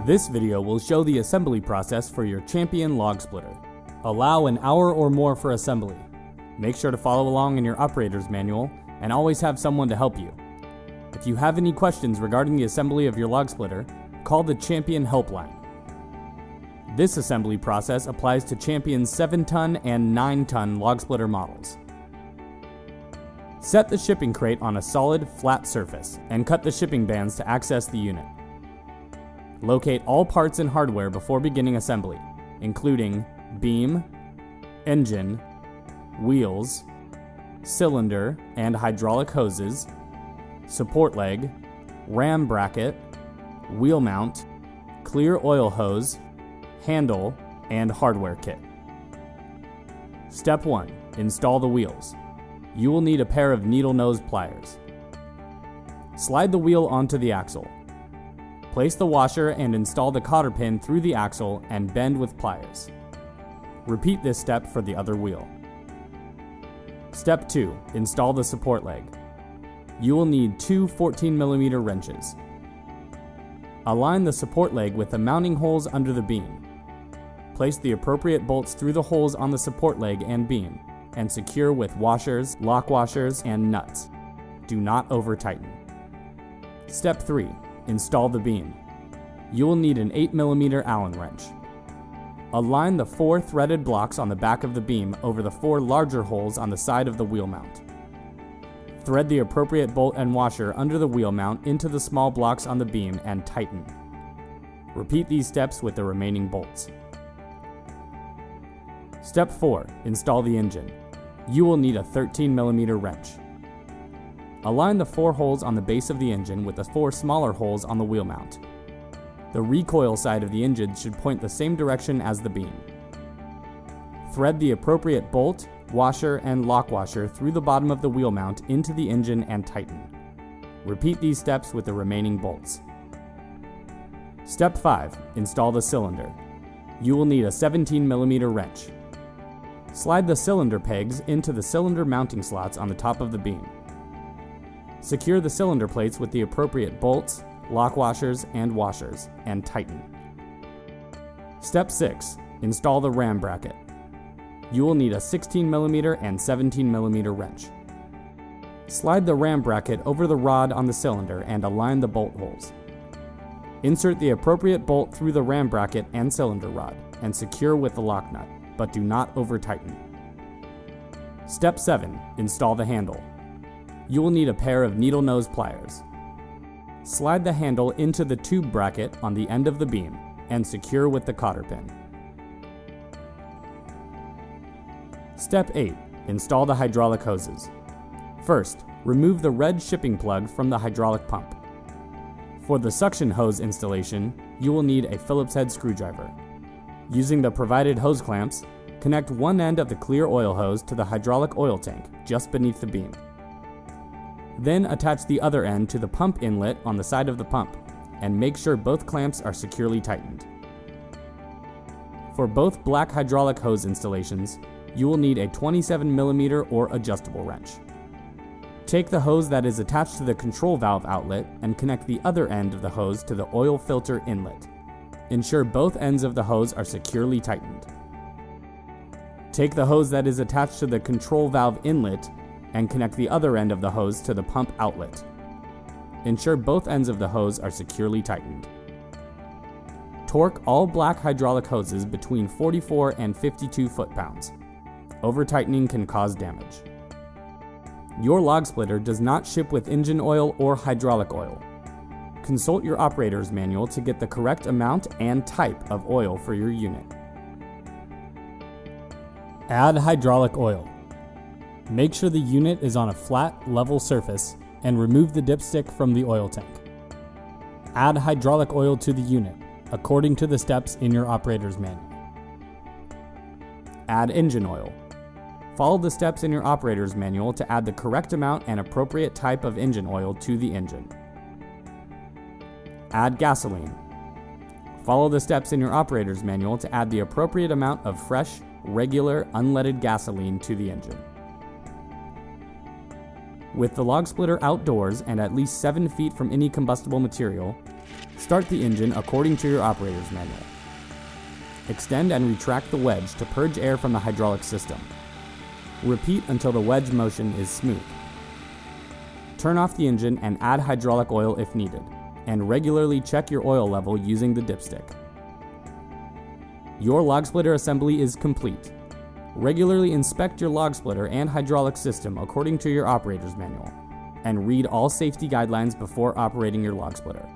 This video will show the assembly process for your Champion log splitter. Allow an hour or more for assembly. Make sure to follow along in your operator's manual and always have someone to help you. If you have any questions regarding the assembly of your log splitter, call the Champion helpline. This assembly process applies to Champion's 7-ton and 9-ton log splitter models. Set the shipping crate on a solid, flat surface and cut the shipping bands to access the unit. Locate all parts and hardware before beginning assembly, including beam, engine, wheels, cylinder and hydraulic hoses, support leg, ram bracket, wheel mount, clear oil hose, handle, and hardware kit. Step 1. Install the wheels. You will need a pair of needle nose pliers. Slide the wheel onto the axle. Place the washer and install the cotter pin through the axle and bend with pliers. Repeat this step for the other wheel. Step 2. Install the support leg. You will need two 14mm wrenches. Align the support leg with the mounting holes under the beam. Place the appropriate bolts through the holes on the support leg and beam, and secure with washers, lock washers, and nuts. Do not over-tighten. Step 3. Install the beam. You will need an 8mm Allen wrench. Align the 4 threaded blocks on the back of the beam over the 4 larger holes on the side of the wheel mount. Thread the appropriate bolt and washer under the wheel mount into the small blocks on the beam and tighten. Repeat these steps with the remaining bolts. Step 4. Install the engine. You will need a 13mm wrench. Align the 4 holes on the base of the engine with the 4 smaller holes on the wheel mount. The recoil side of the engine should point the same direction as the beam. Thread the appropriate bolt, washer, and lock washer through the bottom of the wheel mount into the engine and tighten. Repeat these steps with the remaining bolts. Step 5. Install the cylinder. You will need a 17mm wrench. Slide the cylinder pegs into the cylinder mounting slots on the top of the beam. Secure the cylinder plates with the appropriate bolts, lock washers, and washers, and tighten. Step 6. Install the ram bracket. You will need a 16mm and 17mm wrench. Slide the ram bracket over the rod on the cylinder and align the bolt holes. Insert the appropriate bolt through the ram bracket and cylinder rod, and secure with the lock nut, but do not over-tighten. Step 7. Install the handle. You will need a pair of needle nose pliers. Slide the handle into the tube bracket on the end of the beam and secure with the cotter pin. Step 8. Install the hydraulic hoses. First, remove the red shipping plug from the hydraulic pump. For the suction hose installation, you will need a Phillips head screwdriver. Using the provided hose clamps, connect one end of the clear oil hose to the hydraulic oil tank just beneath the beam. Then attach the other end to the pump inlet on the side of the pump, and make sure both clamps are securely tightened. For both black hydraulic hose installations, you will need a 27mm or adjustable wrench. Take the hose that is attached to the control valve outlet and connect the other end of the hose to the oil filter inlet. Ensure both ends of the hose are securely tightened. Take the hose that is attached to the control valve inlet and connect the other end of the hose to the pump outlet. Ensure both ends of the hose are securely tightened. Torque all black hydraulic hoses between 44 and 52 foot-pounds. Over-tightening can cause damage. Your log splitter does not ship with engine oil or hydraulic oil. Consult your operator's manual to get the correct amount and type of oil for your unit. Add hydraulic oil. Make sure the unit is on a flat, level surface and remove the dipstick from the oil tank. Add hydraulic oil to the unit, according to the steps in your operator's manual. Add engine oil. Follow the steps in your operator's manual to add the correct amount and appropriate type of engine oil to the engine. Add gasoline. Follow the steps in your operator's manual to add the appropriate amount of fresh, regular, unleaded gasoline to the engine. With the log splitter outdoors and at least 7 feet from any combustible material, Start the engine according to your operator's manual. Extend and retract the wedge to purge air from the hydraulic system. Repeat until the wedge motion is smooth. Turn off the engine and add hydraulic oil if needed, and regularly check your oil level using the dipstick. Your log splitter assembly is complete. Regularly inspect your log splitter and hydraulic system according to your operator's manual, and read all safety guidelines before operating your log splitter.